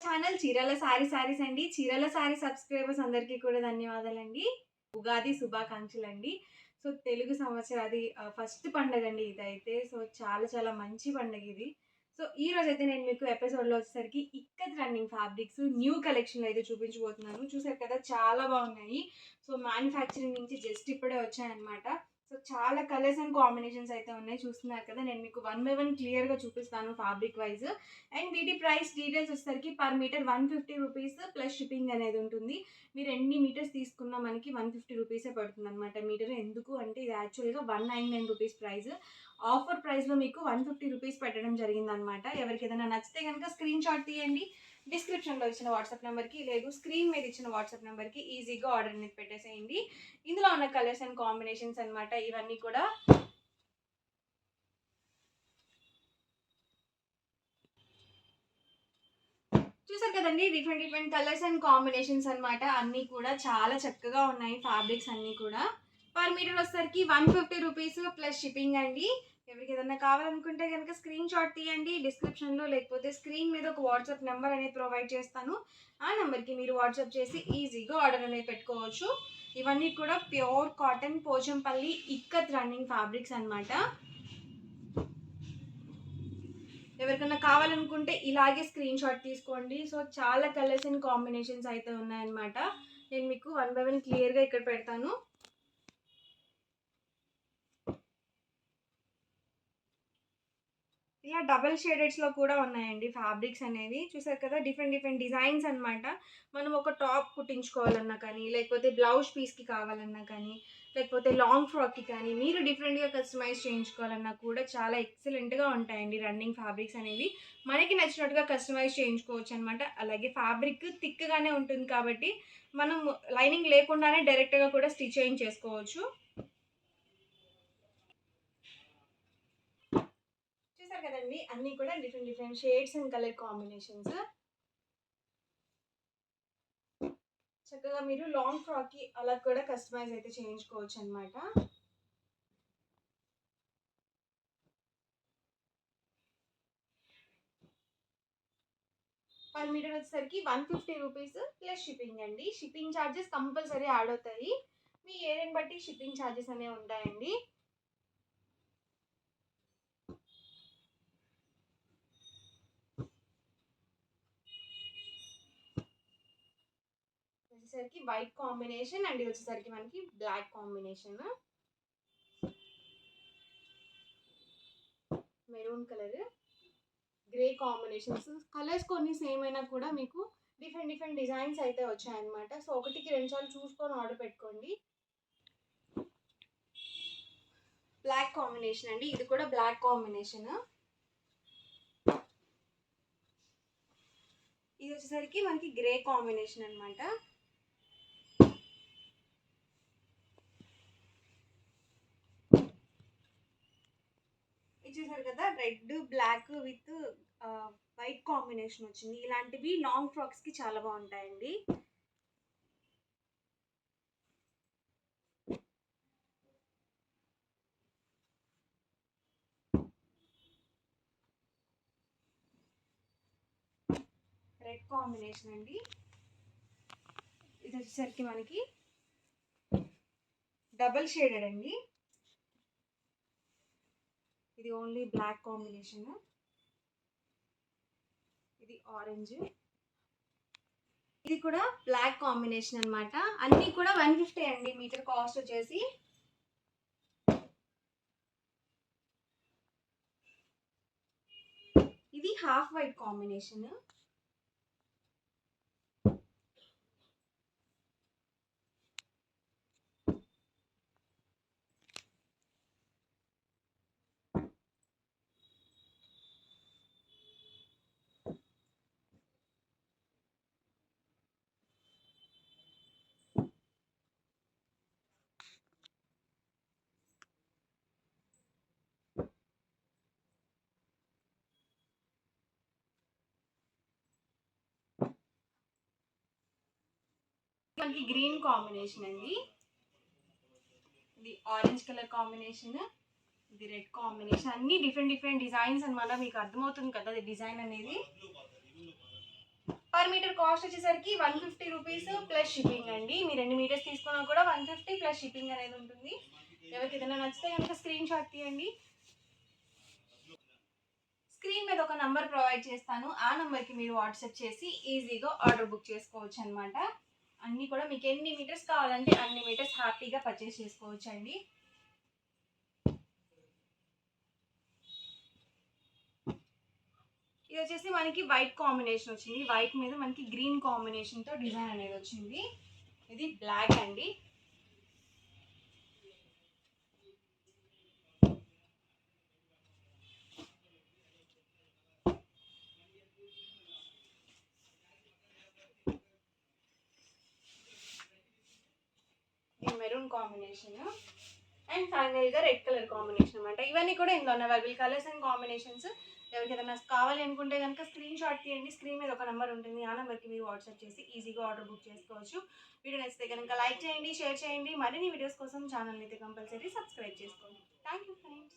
Channel Chirala saris అండి. Chirala sorry subscribers అందరికీ కూడా ధన్యవాదాలండి. ఉగాది శుభాకాంక్షలండి. సో, తెలుగు సంవత్సరాది ఫస్ట్ పండగండి ఇదైతే. సో, చాలా చాలా మంచి పండగిది. సో, ఈరోజైతే నేను మీకు ఎపిసోడ్‌లో వచ్చేసరికి ఇక్కత్ రన్నింగ్ ఫ్యాబ్రిక్స్ న్యూ కలెక్షన్‌లో అయితే చూపించబోతున్నాను. చూసారు కదా చాలా బాగున్నాయి. సో, మ్యానుఫ్యాక్చరింగ్ నుంచి జస్ట్ ఇప్పుడే వచ్చాయన్నమాట. సో, చాలా కలర్స్ అండ్ కాంబినేషన్స్ అయితే ఉన్నాయి. చూస్తున్నారు కదా! నేను మీకు వన్ బై వన్ క్లియర్‌గా చూపిస్తాను ఫ్యాబ్రిక్ వైస్. అండ్ వీటి ప్రైస్ డీటెయిల్స్ వచ్చేసరికి per metre 150 rupees plus shipping అనేది ఉంటుంది. మీరు ఎన్ని మీటర్స్ తీసుకున్నా మనకి 150 రూపీసే పడుతుందనమాట మీటర్. ఎందుకు అంటే ఇది యాక్చువల్‌గా 199 రూపీస్ ప్రైస్. ఆఫర్ ప్రైస్‌లో మీకు 150 రూపీస్ పెట్టడం జరిగిందనమాట. ఎవరికేదైనా నచ్చితే గనుక స్క్రీన్ షాట్ తీయండి. డిస్క్రిప్షన్‌లో ఇచ్చిన వాట్సాప్ నెంబర్‌కి లేదు స్క్రీన్ మీద ఇచ్చిన వాట్సాప్ నెంబర్‌కి ఈజీగా ఆర్డర్ అనేది పెట్టేసేయండి. ఇందులో ఉన్న కలర్స్ అండ్ కాంబినేషన్స్ అనమాట ఇవన్నీ కూడా. చూసారు కదండి డిఫరెంట్ కలర్స్ అండ్ కాంబినేషన్స్ అనమాట. అన్నీ కూడా చాలా చక్కగా ఉన్నాయి ఫ్యాబ్రిక్స్ అన్నీ కూడా. పర్ మీటర్ వచ్చేసరికి 150 రూపీస్ ప్లస్ షిప్పింగ్ అండి. ఎవరికి ఏదైనా కావాలనుకుంటే కనుక స్క్రీన్ షాట్ తీయండి. డిస్క్రిప్షన్లో లేకపోతే స్క్రీన్ మీద ఒక వాట్సాప్ నెంబర్ అనేది ప్రొవైడ్ చేస్తాను. ఆ నెంబర్కి మీరు వాట్సాప్ చేసి ఈజీగా ఆర్డర్ అనేది పెట్టుకోవచ్చు. ఇవన్నీ కూడా pure cotton Pochampally ikat running fabrics అనమాట. ఎవరికైనా కావాలనుకుంటే ఇలాగే స్క్రీన్ షాట్ తీసుకోండి. సో, చాలా కలర్స్ అండ్ కాంబినేషన్స్ అయితే ఉన్నాయన్నమాట. నేను మీకు వన్ బై వన్ క్లియర్‌గా ఇక్కడ పెడతాను. ఇలా డబల్ షేడెడ్స్‌లో కూడా ఉన్నాయండి ఫ్యాబ్రిక్స్ అనేవి. చూసారు కదా! డిఫరెంట్ డిజైన్స్ అనమాట. మనం ఒక టాప్ కుట్టించుకోవాలన్నా కానీ, లేకపోతే బ్లౌజ్ పీస్‌కి కావాలన్నా కానీ, లేకపోతే లాంగ్ ఫ్రాక్‌కి కానీ, మీరు డిఫరెంట్‌గా కస్టమైజ్ చేయించుకోవాలన్నా కూడా చాలా ఎక్సలెంట్‌గా ఉంటాయండి రన్నింగ్ ఫ్యాబ్రిక్స్ అనేవి. మనకి నచ్చినట్టుగా కస్టమైజ్ చేయించుకోవచ్చనమాట. అలాగే ఫ్యాబ్రిక్ థిక్‌గానే ఉంటుంది కాబట్టి, మనం లైనింగ్ లేకుండానే డైరెక్ట్‌గా కూడా స్టిచ్ చేయించేసుకోవచ్చు. చూసారు కదండి అన్నీ కూడా different shades and colour combinations. చక్కగా మీరు లాంగ్ ఫ్రాక్‌కి అలా కూడా కస్టమైజ్ అయితే చేయించుకోవచ్చు అనమాట. పర్ మీటర్ వచ్చేసరికి 150 రూపీస్ ప్లస్ షిప్పింగ్ అండి. షిప్పింగ్ ఛార్జెస్ కంపల్సరీ యాడ్ అవుతాయి. మీ ఏరియాని బట్టి షిప్పింగ్ ఛార్జెస్ అనేవి ఉంటాయండి. వచ్చేసరికి వైట్ కాంబినేషన్ అండ్ ఇది వచ్చేసరికి మనకి black combination. Maroon colour, grey combinations. Colours కొన్ని సేమ్ అయినా కూడా మీకు డిఫరెంట్ డిజైన్స్ అయితే వచ్చాయన్నమాట. సో, ఒకటికి రెండు సార్లు చూసుకొని ఆర్డర్ పెట్టుకోండి. బ్లాక్ కాంబినేషన్ అండి. ఇది కూడా బ్లాక్ కాంబినేషన్. ఇది వచ్చేసరికి మనకి గ్రే కాంబినేషన్ అనమాట. ఇది చూసారు కదా red black with white combination వచ్చింది. ఇలాంటివి లాంగ్ ఫ్రాక్స్కి చాలా బాగుంటాయండి. రెడ్ కాంబినేషన్ అండి. ఇది వచ్చేసరికి మనకి డబల్ షేడెడ్ అండి. ఇది ఓన్లీ బ్లాక్ కాంబినేషన్. ఇది ఆరెంజ్. ఇది కూడా బ్లాక్ కాంబినేషన్ అనమాట. అన్నీ కూడా 150 అండి మీటర్ కాస్ట్ వచ్చేసి. ఇది హాఫ్ వైట్ కాంబినేషన్. మనకి గ్రీన్ కాంబినేషన్ అండి. ఇది ఆరెంజ్ కలర్ కాంబినేషన్. ఇది రెడ్ కాంబినేషన్. అన్ని డిఫరెంట్ డిజైన్స్ అనమాట. మీకు అర్థమవుతుంది కదా డిజైన్ అనేది. పర్ పర్ మీటర్ కాస్ట్ వచ్చేసరికి 150 రూపీస్ ప్లస్ షిప్పింగ్ అండి. మీరు 2 మీటర్స్ తీసుకున్నా కూడా 150 ప్లస్ షిప్పింగ్ అనేది ఉంటుంది. ఎవరికి ఏదైనా నచ్చితే కనుక స్క్రీన్ షాట్ తీయండి. స్క్రీన్ మీద ఒక నంబర్ ప్రొవైడ్ చేస్తాను. ఆ నంబర్కి మీరు వాట్సాప్ చేసి ఈజీగా ఆర్డర్ బుక్ చేసుకోవచ్చు అనమాట. అన్నీ కూడా మీకు ఎన్ని మీటర్స్ కావాలంటే అన్ని మీటర్స్ హ్యాపీగా పర్చేస్ చేసుకోవచ్చు అండి. ఇది వచ్చేసి మనకి వైట్ కాంబినేషన్ వచ్చింది. వైట్ మీద మనకి గ్రీన్ కాంబినేషన్తో డిజైన్ అనేది వచ్చింది. ఇది బ్లాక్ అండి. ఇది మెరూన్ కాంబినేషన్ అండ్ ఫైనల్గా రెడ్ కలర్ కాంబినేషన్ అనమాట. ఇవన్నీ కూడా ఇందులో అవైలబుల్ కలర్స్ అండ్ కాంబినేషన్స్. ఎవరికి ఏదైనా కావాలి అనుకుంటే కనుక స్క్రీన్ షాట్ తీయండి. స్క్రీన్ మీద ఒక నెంబర్ ఉంటుంది. ఆ నెంబర్కి మీరు వాట్సాప్ చేసి ఈజీగా ఆర్డర్ బుక్ చేసుకోవచ్చు. వీడియో నచ్చితే కనుక లైక్ చేయండి, షేర్ చేయండి. మరిన్ని వీడియోస్ కోసం ఛానల్ అయితే కంపల్సరీ సబ్స్క్రైబ్ చేసుకోండి. Thank you friends.